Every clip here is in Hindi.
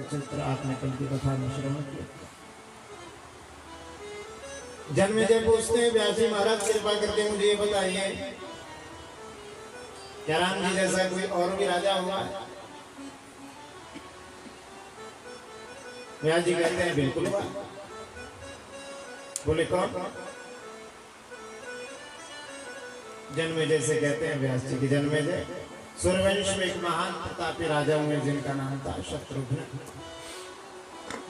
सचित्र आपने कल की कथा में श्रवण किया। जन्मेजय पूछते हैं व्यास जी महाराज कृपा करके मुझे ये बताइए, क्या राम जी जैसा कोई और भी राजा हुआ है? व्यास जी कहते हैं बिल्कुल हुआ। बोले कौन? जन्मेजय से कहते हैं व्यास जी की जन्मेजय सूर्यवंश में एक महान प्रतापी राजा हुए जिनका नाम था शत्रुघ्न।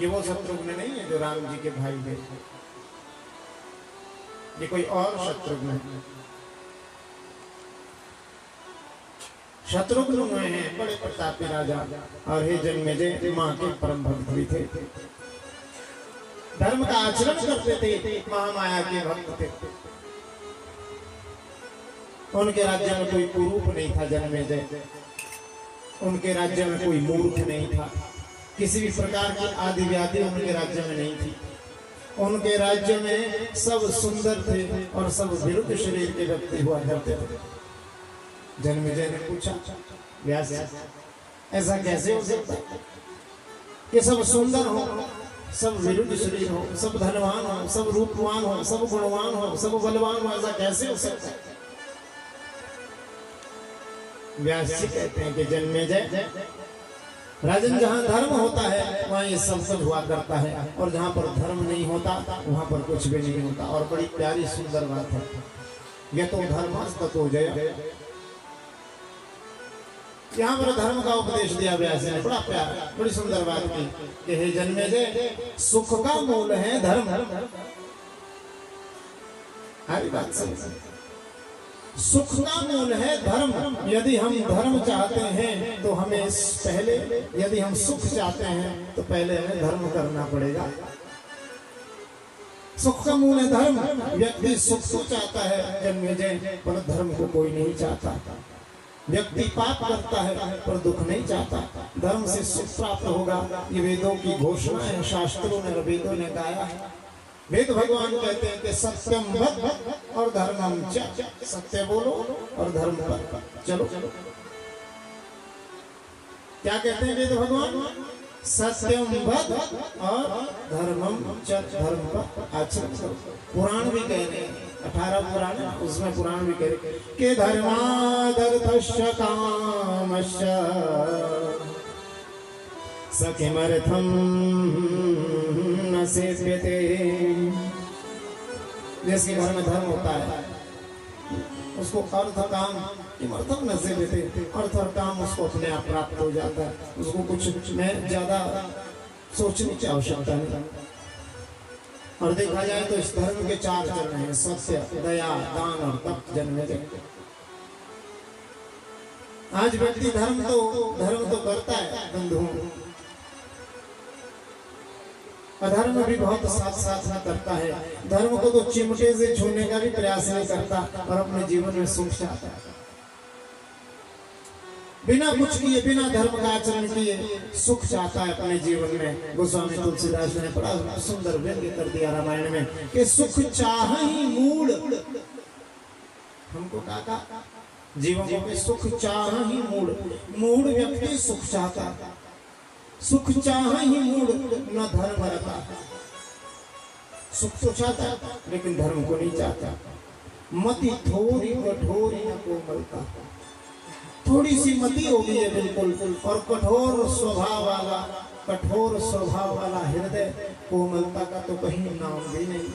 ये वो शत्रुघ्न नहीं है जो राम जी के भाई थे, ये कोई और शत्रुघ्न है। शत्रुघ्न हुए हैं बड़े प्रतापी राजा, और हे जन्मेजय मां के परम भक्त भी थे, धर्म का आचरण करते थे, महामाया के भक्त थे। उनके राज्य में कोई कुरूप नहीं था जन्मेजय, उनके राज्य में कोई मूर्ख नहीं था, किसी भी प्रकार की आदि व्याधि उनके राज्य में नहीं थी। उनके राज्य में सब सुंदर थे और सब विरुद्ध शरीर के व्यक्ति हुआ करते थे। जन्मेजय ने पूछा व्यास ऐसा कैसे हो सकता है कि सब सुंदर हो, सब विरुद्ध शरीर हो, सब धनवान हो, सब रूपवान हो, सब गुणवान हो, सब बलवान हो, ऐसा कैसे हो सकता है? व्यास जी कहते हैं कि जन्मेजय राजन जहाँ धर्म होता है वहाँ ये सब कुछ हुआ करता है, और जहाँ पर धर्म नहीं होता वहाँ पर कुछ भी नहीं होता। और बड़ी प्यारी सुंदर बात है, ये तो धर्मस्ततो जय। यहाँ पर धर्म का उपदेश दिया व्यास ने, बड़ा प्यारा, बड़ी सुंदर बात की कि हे जन्मेजय सुख का मूल है धर्म। हरी बात समझ, सुख का मूल है धर्म। यदि हम धर्म चाहते हैं तो हमें पहले, यदि हम सुख चाहते हैं तो पहले हमें धर्म करना पड़ेगा। सुख का मूल है धर्म। व्यक्ति सुख को चाहता है जन्मेजय, पर धर्म को कोई नहीं चाहता। व्यक्ति पाप करता है पर दुख नहीं चाहता। धर्म से सुख प्राप्त होगा, ये वेदों की घोषणा है, शास्त्रों ने, वेदों ने गाया है। वेद भगवान कहते हैं कि सत्यम वद और धर्मम च, सत्य बोलो और धर्म पर चलो। क्या कहते हैं वेद भगवान? सत्यम वद और धर्मम च, धर्म पर आचरण करो। पुराण भी कह रहे हैं, 18 पुराण, उसमें पुराण भी कह रहे हैं कि धर्मादर्थस्य कामस्य सखिमर्थम न सेव्यते। जैसे घर में धर्म होता है उसको अर्थ काम किमर्थम न सेव्यते, अर्थ और काम उसको अपने आप प्राप्त हो जाता है, उसको कुछ में ज्यादा सोचने की आवश्यकता नहीं। और देखा जाए तो इस धर्म के 4 चरण हैं, सत्य, दया, दान और तप। जन्मेजय आज व्यक्ति धर्म तो करता है बंधुओं, अधर्म भी बहुत साथ साथ में करता है। धर्म को तो चिमटे से छूने का भी प्रयास नहीं करता और अपने जीवन में सुख चाहता है। बिना कुछ किए, बिना धर्म का आचरण किए सुख चाहता है अपने जीवन में। गोस्वामी तुलसीदास ने बड़ा सुंदर व्यंग्य कर दिया रामायण में कि सुख चाहि मूढ़। हमको कहा जीवन में सुख चाहि मूढ़। मूढ़ व्यक्ति सुख चाहता है, सुख चाहे ही मूढ़ न धर्म रहता। सुख तो चाहता लेकिन धर्म को नहीं चाहता। मति थोड़ी कठोरी न कोमलता, थोड़ी सी मति होगी है बिल्कुल, और कठोर स्वभाव वाला हृदय, कोमलता का तो कहीं नाम भी नहीं।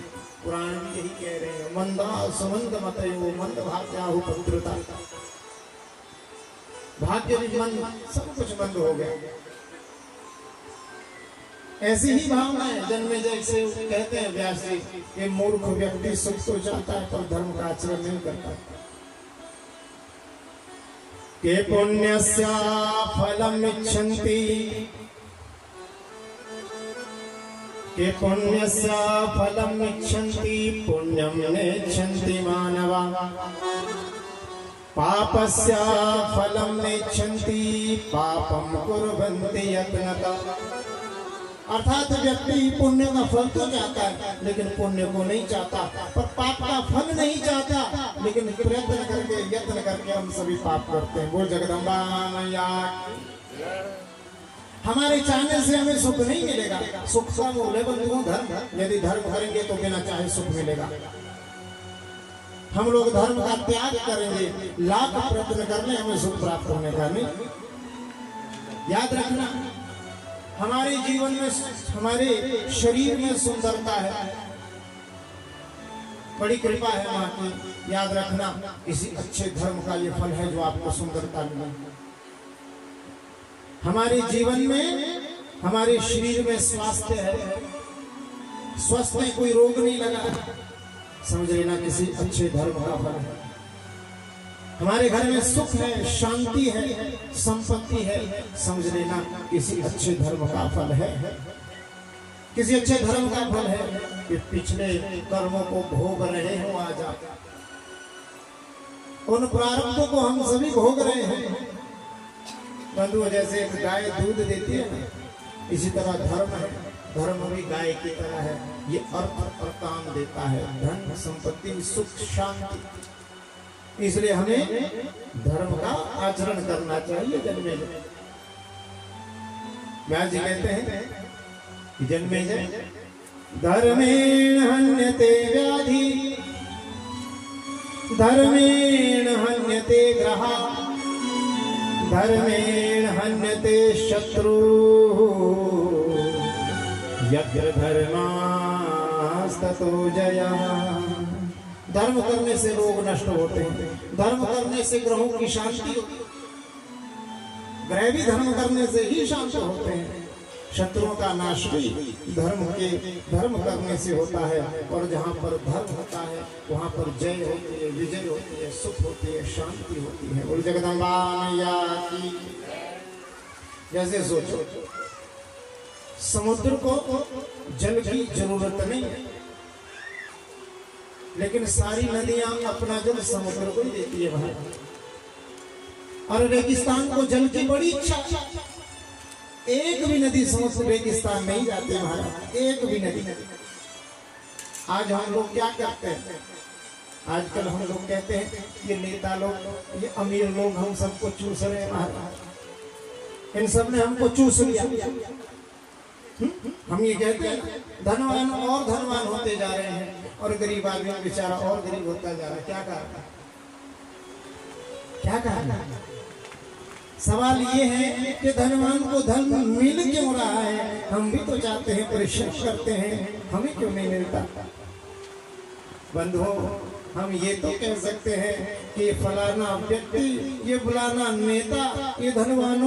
पुराण भी यही कह रहे हैं, मंदा सुमंद मतयो मंद भाग्याहु पुत्रता। भाग्य भी मंद, सब कुछ मंद हो गया। ऐसी ही भावना है जन्मेजय से कहते हैं व्यास जी कि मूर्ख व्यक्ति सुख तो चाहता है पर धर्म का आचरण नहीं करता। के पुण्यस्य फलम इच्छन्ति, के पुण्यस्य फलम इच्छन्ति पुण्यम नेच्छन्ति मानवा, पापस्य फलम नेच्छन्ति पापम कुर्वन्ति यत्नतः। अर्थात व्यक्ति पुण्य का फल तो चाहता है लेकिन पुण्य को नहीं चाहता, पर पाप का फल नहीं चाहता, लेकिन प्रयत्न करके, यत्न करके हम सभी पाप करते हैं। बोल जगदम्बा मैया। हमारे चाहने से हमें सुख नहीं मिलेगा। सुख का मूल है बंधुओं धर्म। यदि धर्म करेंगे तो बिना चाहे सुख मिलेगा। हम लोग धर्म का त्याग करेंगे, लाख प्रयत्न कर ले, हमें सुख प्राप्त होने का नहीं। याद रखना, हमारे जीवन में, हमारे शरीर में सुंदरता है, बड़ी कृपा है मां की। याद रखना, किसी अच्छे धर्म का ये फल है जो आपको सुंदरता मिली। हमारे जीवन में, हमारे शरीर में स्वास्थ्य है, स्वस्थ में कोई रोग नहीं लगा, समझ लेना किसी अच्छे धर्म का फल है। हमारे घर में सुख है, शांति है, संपत्ति है, समझ लेना किसी अच्छे धर्म का फल है। किसी अच्छे धर्म का फल है कि पिछले कर्मों को भोग रहे हो आज आप। उन प्रारब्धों को हम सभी भोग रहे हैं। बंधु, जैसे एक गाय दूध देती है ना, इसी तरह धर्म है, धर्म भी गाय की तरह है। ये अर्थ और काम देता है, धन, संपत्ति, सुख, शांति। इसलिए हमें धर्म का आचरण करना चाहिए। जन्मे व्यास जी कहते हैं कि जन्मे धर्मेण हन्यते व्याधि, धर्मेण हन्यते ग्रहा, धर्मेण हन्यते शत्रु, यत्र धर्मास्ततो जयः। धर्म करने से रोग नष्ट होते हैं, धर्म करने से ग्रहों की शांति होती है, ग्रह भी धर्म करने से ही शांत होते हैं। शत्रुओं का नाश भी धर्म करने से होता है। और जहाँ पर धर्म होता है वहाँ पर जय होती है, विजय होती है, सुख होती है, शांति होती है। बोल जगदम्बा मैया की। जैसे सोचो, समुद्र को जल की जरूरत नहीं है, लेकिन सारी नदियां अपना जल समुद्र को ही देती है भाई। और रेगिस्तान को जल की बड़ी इच्छा, एक भी नदी समुद्र रेगिस्तान नहीं जाती महाराज, एक भी नदी। आज हम लोग क्या करते हैं, आजकल हम लोग कहते हैं ये नेता लोग, ये अमीर लोग हम सबको चूस रहे हैं महाराज, इन सब ने हमको चूस लिया। हम ये कहते हैं धनवान और धनवान होते जा रहे हैं और गरीब आदमी बेचारा और गरीब होता जा रहा है। क्या कारण, क्या कारण? सवाल ये है कि धनवान को धन मिल क्यों रहा है? हम भी तो चाहते हैं, परिश्रम करते हैं, हमें क्यों नहीं मिलता? बंधुओं, हम ये तो कह सकते हैं कि फलाना व्यक्ति, ये फलाना नेता, ये धनवान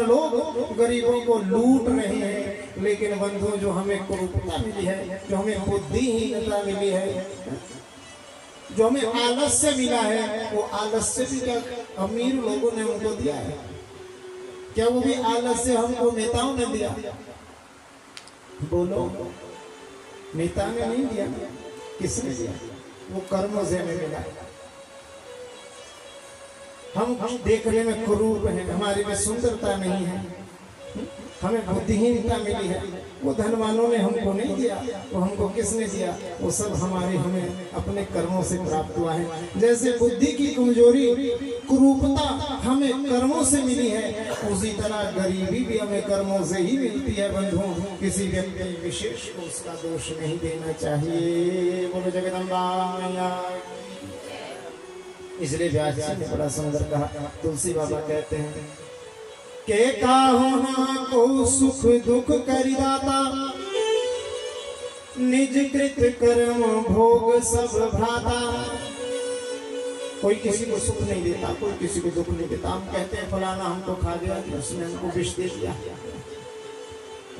लोग गरीबों को लूट रहे हैं। लेकिन बंधुओं, जो हमें कुरूपता मिली है, जो हमें बुद्धिहीनता मिली है, जो हमें आलस्य मिला है, वो आलस्य भी क्या अमीर लोगों ने हमको दिया है? क्या वो भी आलस्य हमको नेताओं ने दिया? बोलो, नेता ने नहीं दिया, किसने दिया? वो कर्मों से हमें मिला। हम देखने में कुरूप हैं, हमारे में सुंदरता नहीं है, हमें बुद्धिहीनता मिली है। वो धनवानों ने हमको नहीं दिया, वो हमको किसने दिया? वो सब हमें अपने कर्मों से प्राप्त हुआ है। जैसे बुद्धि की कमजोरी, कुरूपता हमें कर्मों से मिली है, उसी तरह गरीबी भी हमें कर्मों से ही मिलती है। बंधुओं, किसी व्यक्ति विशेष को उसका दोष नहीं देना चाहिए। बोलो जगदम्बा मैया। इसलिए व्यास जी ने बड़ा सुंदर कहा, तुलसी बाबा कहते हैं के काहू ना को सुख दुख करिदाता, निज कृत कर्म भोग सब भ्राता। कोई किसी को सुख नहीं देता, कोई किसी को दुख नहीं देता। हम कहते हैं फलाना हमको खा गया, उसने हमको विष दे दिया,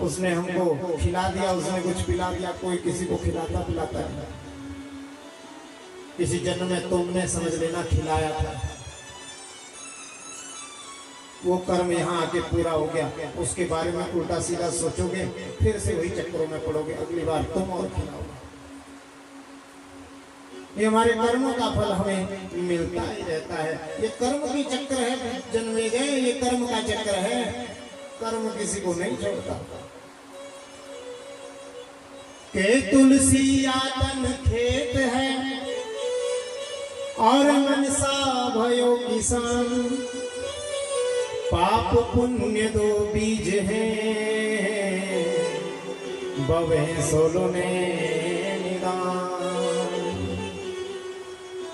उसने हमको खिला दिया, उसने कुछ पिला दिया। कोई किसी को खिलाता पिलाता है। किसी जन्म में तुमने समझ लेना खिलाया था, वो कर्म यहाँ आके पूरा हो गया, उसके बारे में उल्टा सीधा सोचोगे, फिर से वही चक्करों में पड़ोगे, अगली बार तुम और खिलाओगे। ये हमारे कर्मों का फल हमें मिलता ही रहता है। ये कर्म की चक्र है, जन्मे गए ये कर्म का चक्र है, कर्म किसी को नहीं छोड़ता। के तुलसी यातन खेत है और मनसा भयो किसान, पाप पुण्य दो बीज हैं, बवे सोलो ने निदान।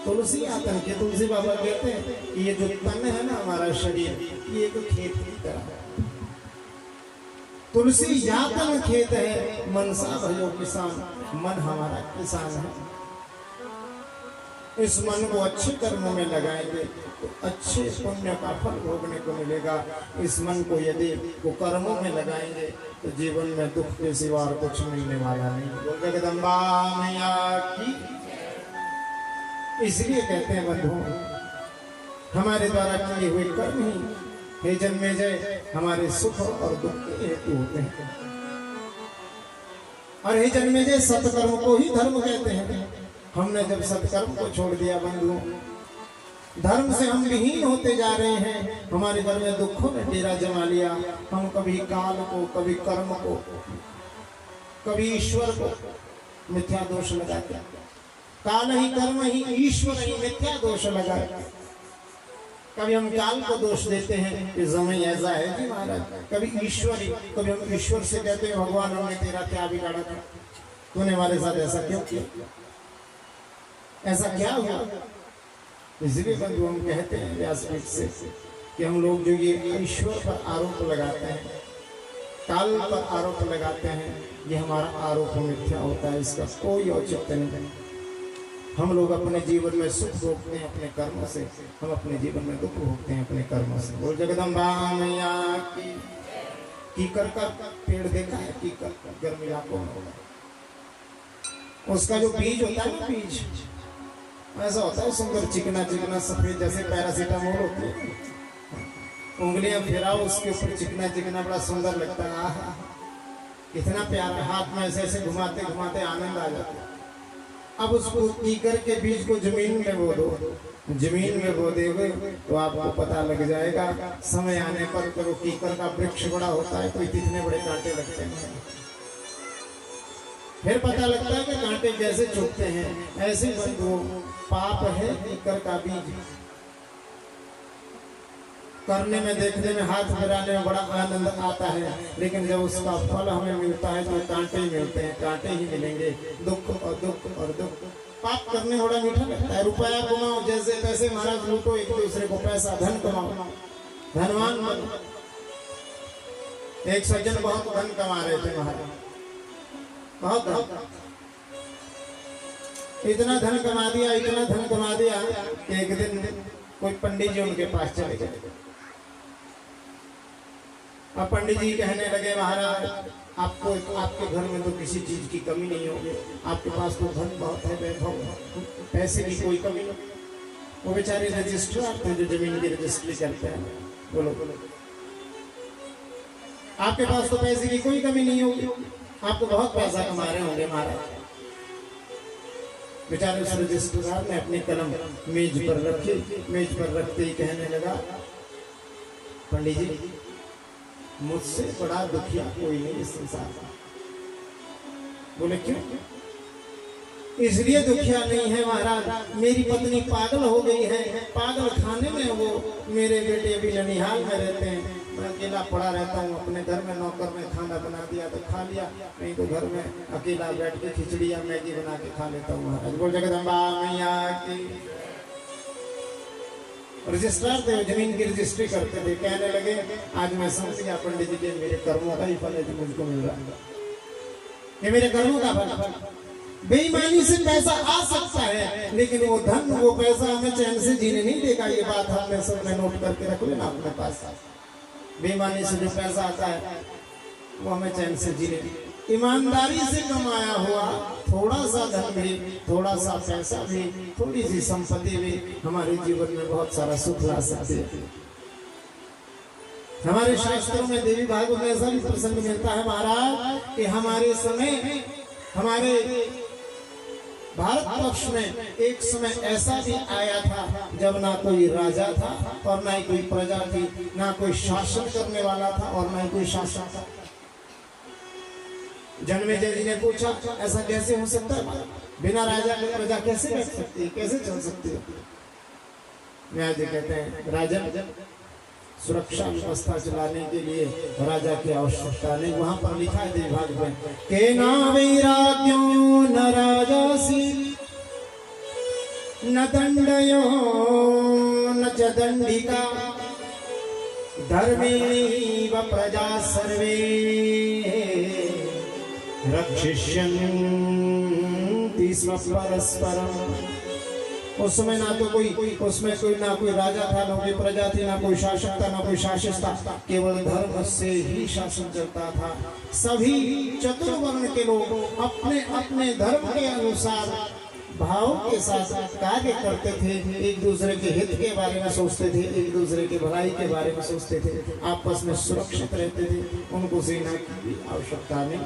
तुलसी आतन के तुलसी बाबा कहते हैं कि ये जो तन है ना हमारा शरीर, ये एक खेत की तरह है। तुलसी यातन खेत है, मनसा भयो किसान। मन हमारा किसान है। इस मन को अच्छे कर्मों में लगाएंगे तो अच्छे पुण्य का फल भोगने को मिलेगा। इस मन को यदि वो कर्मों में लगाएंगे तो जीवन में दुख के सिवा कुछ मिलने वाला नहीं। जगदम्बा मैया की। इसलिए कहते हैं बंधुओं, हमारे द्वारा किए हुए कर्म ही हे जन्मेजय हमारे सुख और दुख के हेतु होते हैं। और हे जन्मेजय सत्कर्म को ही धर्म कहते हैं। हमने जब सत्कर्म को छोड़ दिया बंधुओं, धर्म से हम विहीन होते जा रहे हैं। हमारे घर में दुखों ने डेरा जमा लिया। हम कभी काल को, कभी कर्म को, कभी ईश्वर को मिथ्या दोष लगाते। काल ही, कर्म ही, ईश्वर ही मिथ्या दोष लगाते। कभी हम काल को दोष देते हैं कि समय ऐसा है कि महाराज, कभी ईश्वर ही, कभी हम ईश्वर से कहते हैं भगवान हमने तेरा क्या बिगाड़ा था, तूने हमारे साथ ऐसा क्यों किया, ऐसा क्या हुआ। इसलिए बंधु हम कहते हैं व्यासपीठ से कि हम लोग जो ये ईश्वर पर आरोप लगाते हैं, काल पर आरोप लगाते हैं, ये हमारा आरोप मिथ्या होता है। इसका कोई औचित्य नहीं। हम लोग अपने जीवन में सुख भोगते हैं अपने कर्मों से, हम अपने जीवन में दुख भोगते हैं अपने कर्मों से। बोल जगदम्बा मैया की। कीकर का पेड़ देखा है? कीकर गर्म इलाकों में होगा, उसका जो बीज होता है ना, बीज ऐसा होता है सुंदर चिकना चिकना सफेद, जैसे पैरासीटामोल होती है। उंगलियां फिराओ उसके ऊपर चिकना चिकना, बड़ा सुंदर लगता है। आहा, इतना प्यारा, हाथ में ऐसे ऐसे घुमाते घुमाते आनंद आ जाता है। अब उसको कीकर के बीज को जमीन में बो दो, जमीन में बो देंगे तो आपको पता लग जाएगा समय आने पर। तो वो कीकर का वृक्ष बड़ा होता है तो इतने बड़े कांटे लगते हैं। फिर पता लगता है कि कांटे कैसे चुभते हैं। ऐसे बंधु पाप है कीकर का बीज। करने में, देखने में, हाथ फिराने में बड़ा आनंद आता है, लेकिन जब उसका फल हमें मिलता है तो कांटे ही मिलते हैं, कांटे ही मिलेंगे। दुख और दुख और दुख। पाप करने बड़ा मीठा लगता है। रुपया कमाओ, जैसे पैसे महाराज लूटो एक दूसरे को, पैसा धन कमाओ, धनवान बनो। एक सज्जन बहुत धन कमा रहे थे महाराज, बहुत धन, इतना धन कमा दिया, इतना धन कमा दिया कि एक दिन कोई पंडित जी उनके पास चले गए। अब पंडित जी कहने लगे महाराज आपको, आपके घर में तो किसी चीज की कमी नहीं होगी, आपके पास तो धन बहुत है, वैभव, पैसे की कोई कमी नहीं। वो बेचारे रजिस्ट्रार थे जो जमीन की रजिस्ट्री करते हैं। बोलो बोलो, आपके पास तो पैसे की कोई कमी नहीं होगी, आपको बहुत पैसा कमा रहे होंगे महाराज। बेचारे उस रजिस्ट्रार ने अपनी कलम मेज पर रखी, मेज पर रखते ही कहने लगा पंडित जी मुझसे बड़ा दुखिया कोई नहीं इस संसार का। बोले क्यों? इसलिए दुखिया नहीं है महाराज, मेरी पत्नी पागल हो गई है, पागल खाने में वो मेरे बेटे अभी ननिहाल में रहते हैं, मैं अकेला पड़ा रहता हूँ। अपने घर में नौकर ने खाना बना दिया तो खा लिया, नहीं तो घर में अकेला बैठ के खिचड़ी या मैगी बना के खा लेता हूँ महाराज। बोल जगदम्बा मैया की। रजिस्ट्रार थे, जमीन की रजिस्ट्री करते थे। कहने लगे आज मैं समझ गया पंडित जी के मेरे कर्मों का ही फल है जो मुझको मिल रहा है, ये मेरे कर्मों का फल। बेईमानी से पैसा आ सकता है, लेकिन वो धन, वो पैसा हमें चैन से जीने नहीं देगा। ये बात हमने सबने नोट करके रख लेना अपने पास। बेईमानी से जो पैसा आता है वो हमें चैन से जीने, ईमानदारी से कमाया हुआ थोड़ा सा धन भी, थोड़ा सा पैसा भी, थोड़ी सी संपत्ति भी हमारे जीवन में बहुत सारा सुख ला सकती है। हमारे शास्त्रों में देवी भागवत में ऐसा भी प्रसंग मिलता है महाराज कि हमारे समय, हमारे भारत पक्ष में एक समय ऐसा भी आया था जब ना कोई राजा था और ना ही कोई प्रजा थी, ना कोई शासन करने वाला था और ना ही कोई शासक था। जन्मेजय जी ने पूछा ऐसा कैसे हो सकता है, बिना राजा के प्रजा कैसे बैठ सकती है, कैसे चल सकती है। न्याय जी कहते हैं राजन सुरक्षा व्यवस्था चलाने के लिए राजा की आवश्यकता नहीं। वहां पर लिखा है विभाग में के ना वैराग्यो न राजासी न दंडयो न च दंडिका धर्मेणी व प्रजा सर्वे रक्षिष्यन्ति परस्परम। उसमें ना तो कोई ना कोई राजा था, ना कोई प्रजा थी, ना कोई शासक था, ना कोई शासित था। केवल धर्म से ही शासन चलता था। सभी चतुर्वर्ण के लोग अपने अपने धर्म के अनुसार भाव के साथ कार्य करते थे। एक दूसरे के हित के बारे में सोचते थे, एक दूसरे के भलाई के बारे में सोचते थे, आपस में सुरक्षित रहते थे। उनको सेना की भी आवश्यकता नहीं।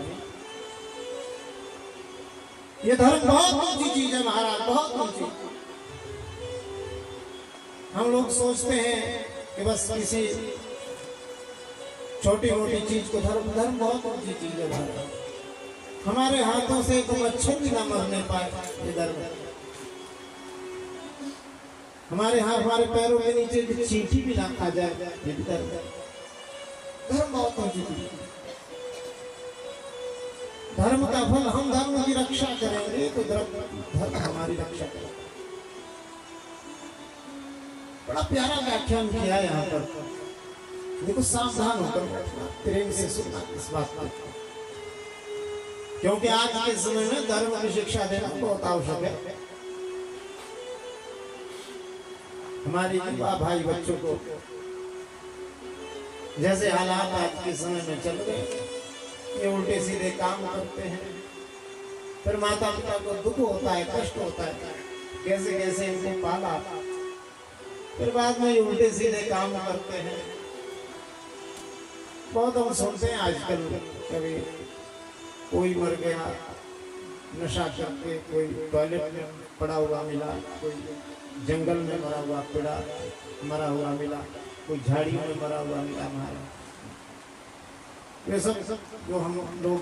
ये धर्म बहुत ऊंची चीज है महाराज, बहुत ऊंची। हम लोग सोचते हैं कि बस किसी छोटी मोटी चीज को धर्म बहुत ऊंची चीज है महाराज। हमारे हाथों से कोई मच्छर भी ना मरने पाए, ये धर्म। हमारे हाथ हमारे पैरों के नीचे चींटी भी ना खा जाए, ये भी धर्म। धर्म बहुत ऊंची चीज है। धर्म का फल हम धर्म की रक्षा करेंगे तो धर्म हमारी रक्षा करेगा। बड़ा प्यारा व्याख्यान किया है यहाँ पर। देखो सावधान होकर बैठना, प्रेम से सुनना इस बात को, क्योंकि आज के समय में धर्म की शिक्षा देना बहुत आवश्यक है। हमारे युवा भाई बच्चों को जैसे हालात आज के समय में चल रहे, ये उल्टे सीधे काम करते हैं। फिर माता पिता को दुख होता है, कष्ट होता है, कैसे कैसे इनको पाला, फिर बाद में उल्टे सीधे काम करते हैं। बहुत हम सुनते हैं आजकल, कभी कोई मर गया नशा करके, कोई टॉयलेट में पड़ा हुआ मिला, कोई जंगल में मरा हुआ मरा हुआ मिला, कोई झाड़ियों में मरा हुआ मिला। हमारा ये सब जो हम लोग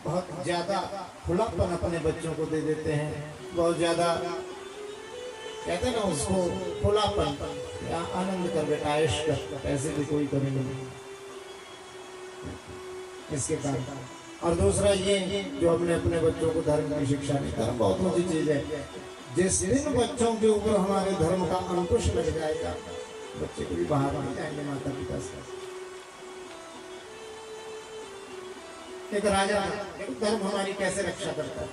बहुत ज्यादा खुलापन अपने बच्चों को दे देते हैं, बहुत ज्यादा कहते हैं ना उसको खुलापन, आनंद कर बेटा, ऐश कर, ऐसे भी कोई करेंगे नहीं इसके कारण। और दूसरा ये जो हमने अपने बच्चों को धर्म की शिक्षा नहीं, धर्म बहुत ऊंची चीज है। जिस दिन बच्चों के ऊपर हमारे धर्म का अंकुश लग जाएगा, बच्चे को भी बाहर नहीं जाएंगे माता पिता से। एक राजा, धर्म हमारी कैसे रक्षा करता है।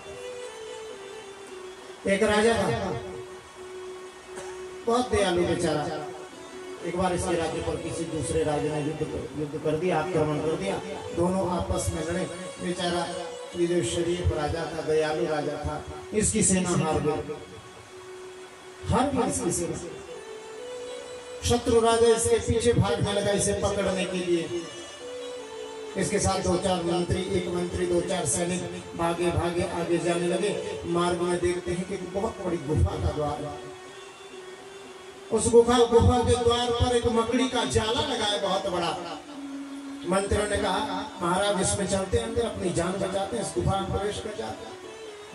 एक राजा था, बहुत दयालु बेचारा। एक बार इसके राज्य पर किसी दूसरे राज्य ने युद्ध कर दिया, आक्रमण कर दिया। दोनों आपस में लड़े। बेचारा ये जो शरीफ राजा था, दयालु राजा था, इसकी सेना हार गई इसकी सेना। शत्रु राजा इसके पीछे भागने लगा इसे पकड़ने के लिए। इसके साथ 2-4 मंत्री, एक मंत्री, 2-4 सैनिक भागे भागे आगे जाने लगे। मार्ग में देखते हैं कि बहुत बड़ी गुफा का द्वार है। उस गुफा के द्वार पर एक मकड़ी का जाला लगा है, बहुत बड़ा। मंत्रियों ने कहा महाराज इसमें चलते हैं अंदर, अपनी जान बचाते हैं, इस गुफा में प्रवेश कर जाते हैं।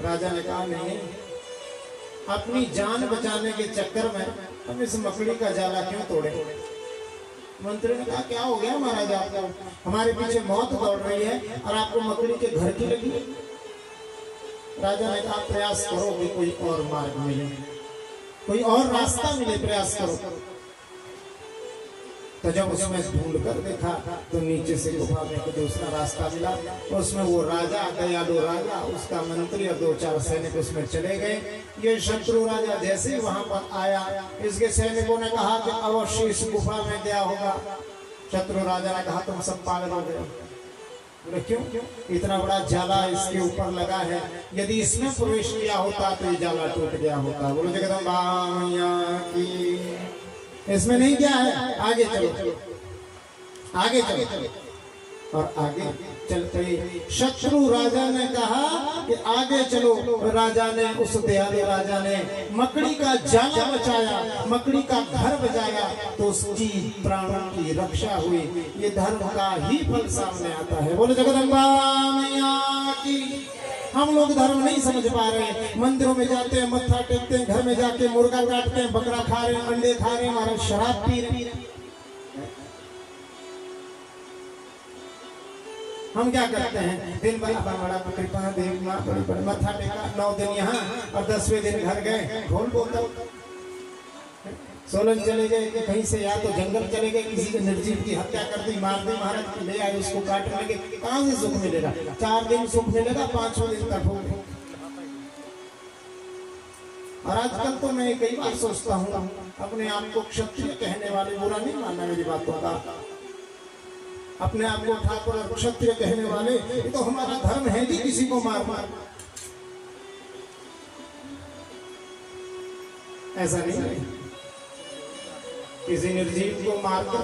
राजा ने कहा नहीं, अपनी जान बचाने के चक्कर में हम इस मकड़ी का जाला क्यों तोड़े। मंत्री ने कहा क्या हो गया महाराज आपको, हमारे पीछे मौत दौड़ रही है और आपको मकड़ी के घर की लगी है। राजा ने कहा प्रयास करो कि कोई और मार्ग मिले, कोई और रास्ता मिले, प्रयास करो। तो जब उसमें ढूंढ कर देखा तो नीचे से गुफा में एक दूसरा रास्ता मिला। उसमें वो राजा, दयालु राजा, उसका मंत्री और 2-4 सैनिक उसमें चले गए। ये शत्रु राजा जैसे वहां पर आया, इसके सैनिकों ने कहा कि अवश्य इस गुफा में गया होगा। शत्रु राजा ने कहा तुम सब पागल हो गए। बोले क्यों? इतना बड़ा जाला इसके ऊपर लगा है, यदि इसमें प्रवेश किया होता तो ये जाला टूट गया होता। बोलो जगदम्बा मैया की। इसमें नहीं क्या है, आगे चलो, आगे चलो। और आगे चलते शत्रु राजा ने कहा कि आगे चलो। राजा ने, उस दयालु राजा ने मकड़ी का जाला बचाया, मकड़ी का घर बचाया, तो उसकी प्राणों की रक्षा हुई। ये धर्म का ही फल सामने आता है। बोलो जगदम्बा मैया की। हम लोग धर्म नहीं समझ पा रहे। मंदिरों में जाते हैं, मत्था टेकते हैं, घर में जाके मुर्गा काटते हैं, बकरा खा रहे हैं, अंडे खा रहे हैं, हमारा शराब पी रहे हैं। हम क्या करते हैं, दिन भर बड़ा कृपा देवी माँ बड़ी बड़ी मत्था टेका, 9 दिन यहाँ और 10वें दिन घर गए, ढोल बोलता, सोलन चले गए कि कहीं से, या तो जंगल चले गए, किसी के निर्जीव की हत्या कर दी, मार दी, महाराज ले आए, उसको काटने लगे, कहाँ से सुख मिलेगा? 4 दिन सुख मिलेगा, 5वें दिन तक हो गए। और आजकल तो मैं कई बार सोचता हूँ, अपने आप को क्षत्रिय कहने वाले, बुरा नहीं मानना मेरी बातों का, अपने आप को ठाकुर और क्षत्रिय कहने वाले, ये तो हमारा धर्म है कि किसी को मार मार, ऐसा नहीं है। किसी निर्जीव को मारकर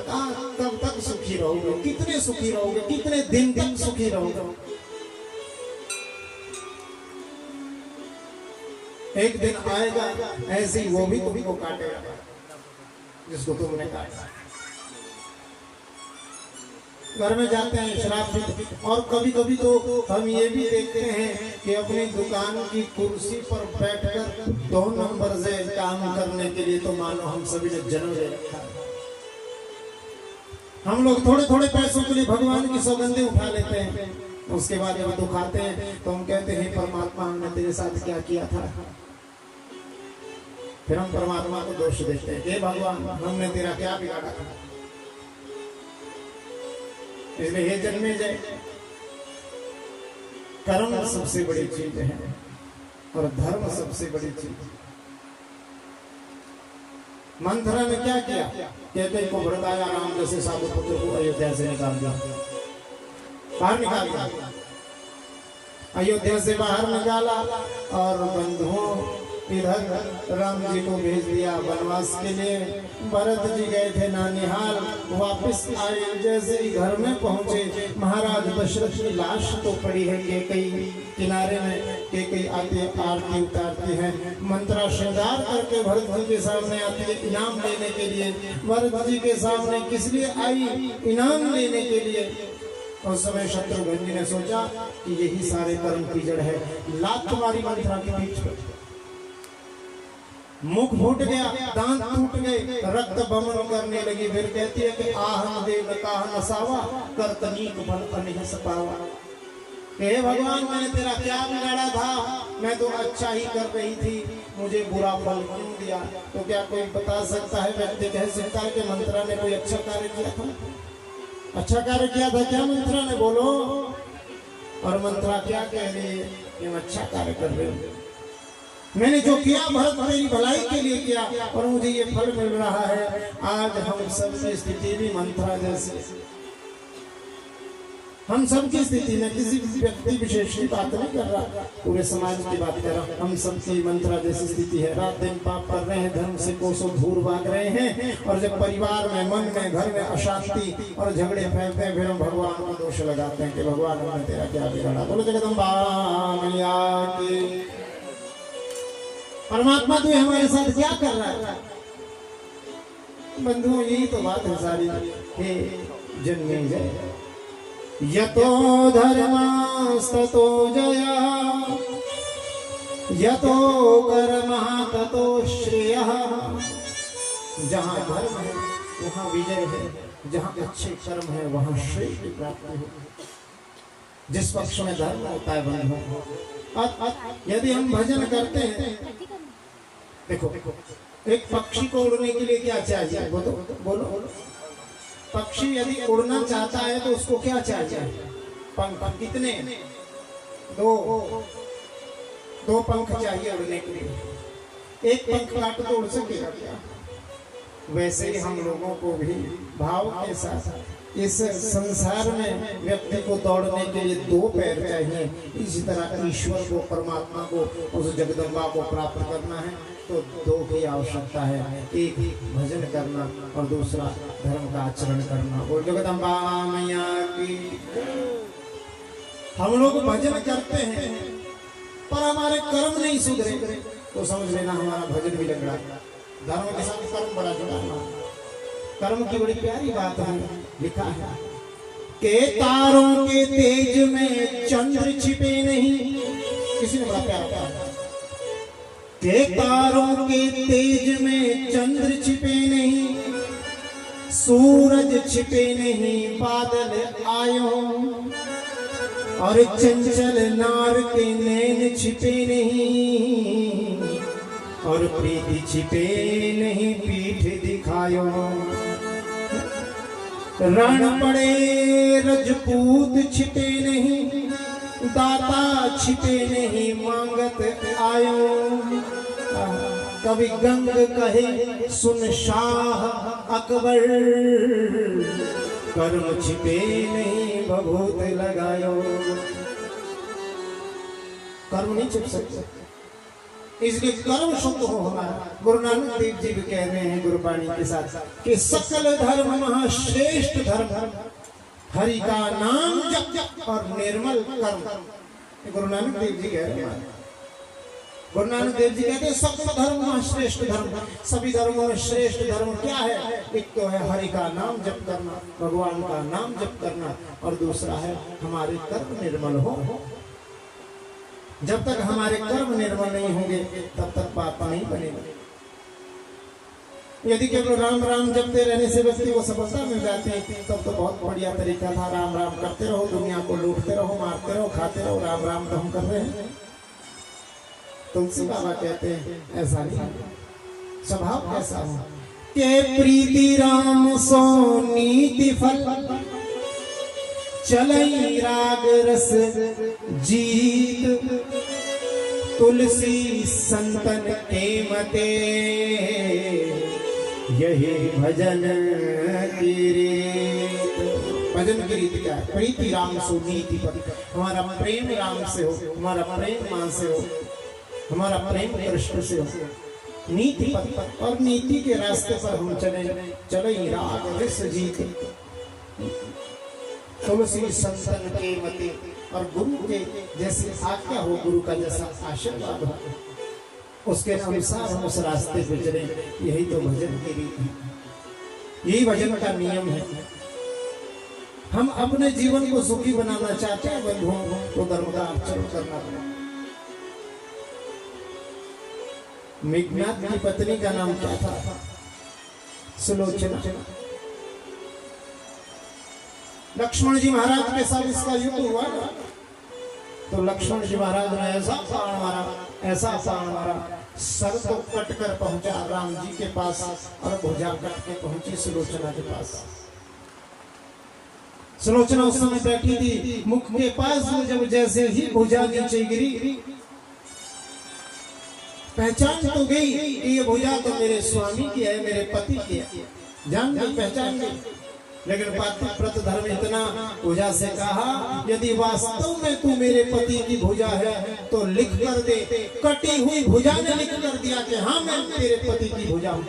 कब तक सुखी रहोगे? कितने सुखी रहोगे? कितने दिन तक सुखी रहोगे? एक दिन आएगा ऐसे ही वो भी तुमको काटेगा जिसको तुमने काटा। घर में जाते हैं शराब पीते, और कभी कभी तो हम ये भी देखते हैं कि अपनी दुकान की कुर्सी पर बैठकर 2 नंबर से काम करने के लिए तो मानो हम सभी ने जन्म ले रखा है। हम लोग थोड़े थोड़े पैसों के लिए भगवान की सौगंधें उठा लेते हैं, उसके बाद जब दुखाते हैं तो हम कहते हैं परमात्मा हमने तेरे साथ क्या किया था। फिर हम परमात्मा को दोष देते हैं कि भगवान हमने तेरा क्या बिगाड़ा था। इसलिए हे जन्मेजय, कर्म सबसे बड़ी चीज है और धर्म सबसे बड़ी चीज। मंथरा ने क्या किया? कहते को भड़काया, राम जैसे साधु पुत्र को अयोध्या से निकाल दिया, बाहर निकाल दिया, अयोध्या से बाहर निकाला और बंधुओं इधर राम जी को भेज दिया वनवास के लिए। भरत जी गए थे नानिहाल, वापस आए, जैसे ही घर में पहुंचे महाराज दशरथ की लाश तो पड़ी है कैकेयी किनारे में, कैकेयी आती आरती उतारती है, मंत्रा श्रृंगार करके भरत जी के सामने आती है इनाम लेने के लिए। भरत जी के सामने किस लिए आई? इनाम लेने के लिए। उस समय शत्रुघ्न जी ने सोचा कि यही सारे कर्म की जड़ है, लात मारी मंत्रा के पीठ पर, मुख फूट गया, दांत टूट गए, रक्त बमन करने लगी। फिर कहती है कि आहन देव काह नसावा करतनीक फल अनिह सपावा। हे भगवान, मैंने तेरा क्या बिगाड़ा था? मैं तो अच्छा ही कर रही थी, मुझे बुरा फल क्यों दिया? तो क्या कोई बता सकता है, व्यक्ति कह सकता है कि मंत्रा ने कोई अच्छा कार्य किया था? अच्छा कार्य किया था क्या मंत्रा ने? बोलो। और मंत्रा क्या कह रही है कि मैं अच्छा कार्य कर रही हूँ, मैंने जो किया भरत मेरी भलाई के लिए किया और मुझे ये फल मिल रहा है। आज हम सब की स्थिति भी मंत्रा जैसे, हम सब की स्थिति में किसी व्यक्ति विशेष की बात नहीं कर रहा, पूरे समाज की बात कर रहा हूँ। हम सब की मंत्रा जैसी स्थिति है, रात दिन पाप कर रहे हैं, धर्म से कोसों दूर भाग रहे हैं, और जब परिवार में, मन में, घर में अशांति और झगड़े फैलते हैं, फिर हम भगवान को दोष लगाते हैं कि भगवान हमने तेरा क्या बिगाड़ा। बोलो जगदम्बा मैया की। परमात्मा तू हमारे साथ क्या कर रहा है? बंधुओं, यही तो बात है सारी। हे जन्मेजय, यतो धर्मस्ततो जया, यतो कर्मः ततो श्रेयः। जहाँ धर्म है वहाँ विजय है, जहाँ अच्छे कर्म है वहाँ श्रेय की प्राप्ति है। जिस पक्ष में धर्म होता है बंधुओं, यदि हम भजन करते हैं, देखो एक पक्षी को उड़ने के लिए क्या चाहिए? बोलो। पक्षी यदि उड़ना चाहता है तो उसको क्या चाहिए? पंख। कितने? 2 पंख चाहिए उड़ने के लिए। एक पंख काट तो उड़ सकेगा क्या? वैसे ही हम लोगों को भी भाव के साथ इस संसार में व्यक्ति को दौड़ने के लिए 2 पैर चाहिए। इसी तरह ईश्वर को, परमात्मा को, उस जगदम्बा को प्राप्त करना है तो 2 की आवश्यकता है, एक भजन करना और दूसरा धर्म का आचरण करना। और जगदम्बा मैया की। हम लोग भजन करते हैं पर हमारे कर्म नहीं सुधरे तो समझ लेना हमारा भजन भी लग रहा है। धर्म के साथ कर्म बड़ा जुड़ा है। कर्म की बड़ी प्यारी बात है, लिखा है के तारों के तेज में चंद्र छिपे नहीं। किसी ने बड़ा प्यारा कहा के तारों के तेज में चंद्र छिपे नहीं, सूरज छिपे नहीं बादल आयो। और चंचल नार के नैन छिपे नहीं, और प्रीति छिपे नहीं पीठ दिखायो। रण पड़े रजपूत छिपे नहीं, दाता छिपे नहीं मांगत आयो। कवि गंग कहे सुन शाह अकबर, कर्म छिपे नहीं भभूत लगायो। कर्म नहीं छिप सकते, इसलिए कर्म शुद्ध हो हमारा। गुरु नानक देव जी भी कह रहे हैं गुरुबाणी के साथ कि सकल धर्म महाश्रेष्ठ धर्म हरि का नाम जप और निर्मल कर्म। गुरु नानक देव जी कह रहे हैं। गुरु नानक देव जी कहते हैं सकल धर्म महाश्रेष्ठ धर्म। सभी धर्मों में श्रेष्ठ धर्म क्या है? एक तो है हरि का नाम जप करना, भगवान का नाम जप करना, और दूसरा है हमारे कर्म निर्मल हो। जब तक हमारे कर्म निर्मल नहीं होंगे तब तक बात नहीं बनेगी। यदि केवल राम राम जपते रहने से व्यक्ति को सफलता मिल जाती है तब तो बहुत बढ़िया तरीका था। राम राम करते रहो, दुनिया को लूटते रहो, मारते रहो, खाते रहो, राम राम तो हम कर रहे हैं। तुलसी बाबा कहते हैं ऐसा नहीं, स्वभाव कैसा हो के प्रीति राम सो नीति फल, चलई राग रस जीत, तुलसी संतन के मते, यही भजन की रीत। भजन की रीत क्या है? प्रीति राम सो नीति फल। हमारा प्रेम राम से हो, हमारा प्रेम मां से हो, हमारा प्रेम कृष्ण से हो। नीति पथ, और नीति के रास्ते पर हम चले, चले राग रस जीत, तुलसी संतन के मते, और गुरु के जैसी आज्ञा हो, गुरु का जैसा आशीर्वाद हो, उसके अनुसार हम उस रास्ते पे चले। यही तो भजन की रीत है, यही भजन का नियम है। हम अपने जीवन को सुखी बनाना चाहते हैं बंधुओं, तो धर्म का आचरण करना पड़ेगा। मेघनाथ की पत्नी का नाम क्या था? सुलोचना। लक्ष्मण जी महाराज के साथ इसका युद्ध हुआ ना, तो लक्ष्मण जी महाराज ने ऐसा बाण मारा, ऐसा बाण मारा, सर तो कट कर पहुंचा राम जी के पास, और भुजा कट के पहुंची सुलोचना के पास। सुलोचना उस समय बैठी थी मुख के पास, जब जैसे ही भुजा नीचे गिरी, पहचान तो गई कि ये भुजा तो मेरे स्वामी की है, मेरे पति की है, जान गई, पहचान गई। लेकिन पातिव्रत धर्म इतना, भुजा से कहा यदि वास्तव में तू मेरे पति की भुजा है तो लिख कर दे। कटी हुई भुजा ने लिख कर दिया कि हाँ मैं तेरे पति की भुजा हूं,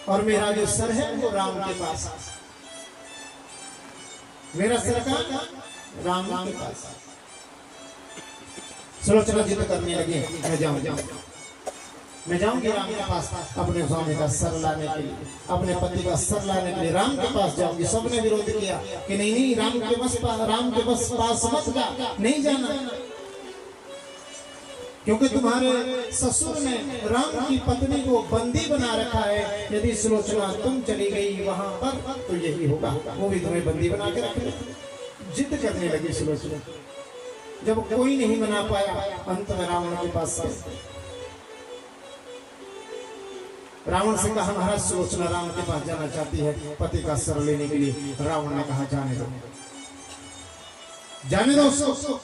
और मेरा जो सर है वो राम के पास, मेरा सर का राम के पास। सुलोचना जिद करने लगे, मैं जाऊंगी राम के पास अपने स्वामी का सर लाने के लिए, अपने पति का सर लाने के लिए राम के पास जाऊंगी। सबने विरोध किया कि नहीं नहीं, राम के बस पास मत जा, नहीं जाना, क्योंकि तुम्हारे ससुर ने राम की पत्नी को बंदी बना रखा है। यदि सुलोचना तुम चली गई वहां पर तो यही होगा, वो भी तुम्हें बंदी बना के रखे। जिद करने लगी सुलोचना। जब कोई नहीं बना पाया, अंत में रावण के पास रावण से कहा महाराज सुलोचना राम के पास जाना चाहती है पति का सर लेने के लिए। रावण ने कहा जाने दो, जाने दो उसको।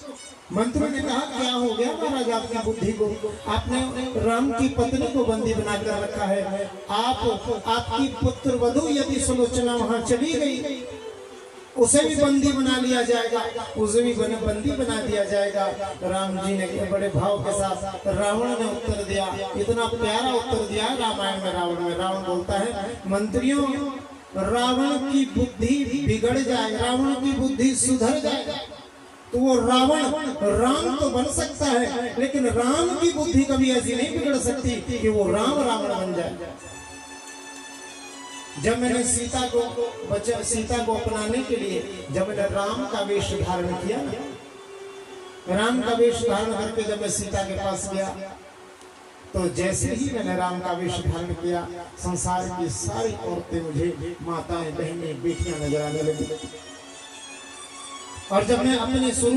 मंत्री ने कहा क्या हो गया महाराज आपकी बुद्धि को? आपने राम की पत्नी को बंदी बनाकर रखा है। आपकी पुत्र वधू यदि सुलोचना वहां चली गई, उसे भी बंदी बना लिया जाएगा, उसे भी बंदी बना दिया जाएगा। राम जी ने बड़े भाव के साथ, रावण ने उत्तर दिया, इतना प्यारा उत्तर दिया रामायण में। रावण बोलता है मंत्रियों, रावण की बुद्धि बिगड़ जाए, रावण की बुद्धि सुधर जाए तो वो रावण राम तो बन सकता है, लेकिन राम की बुद्धि कभी ऐसी नहीं बिगड़ सकती कि वो रावण बन जाए। जब मैंने सीता को अपनाने के लिए जब मैंने राम का वेश धारण किया, राम का वेश धारण करके जब मैं सीता के पास गया, तो जैसे ही मैंने राम का वेश धारण किया, संसार की सारी औरतें मुझे माताएं, बहनें, बेटियां नजर आने लगी। और जब मैं अपने स्वरूप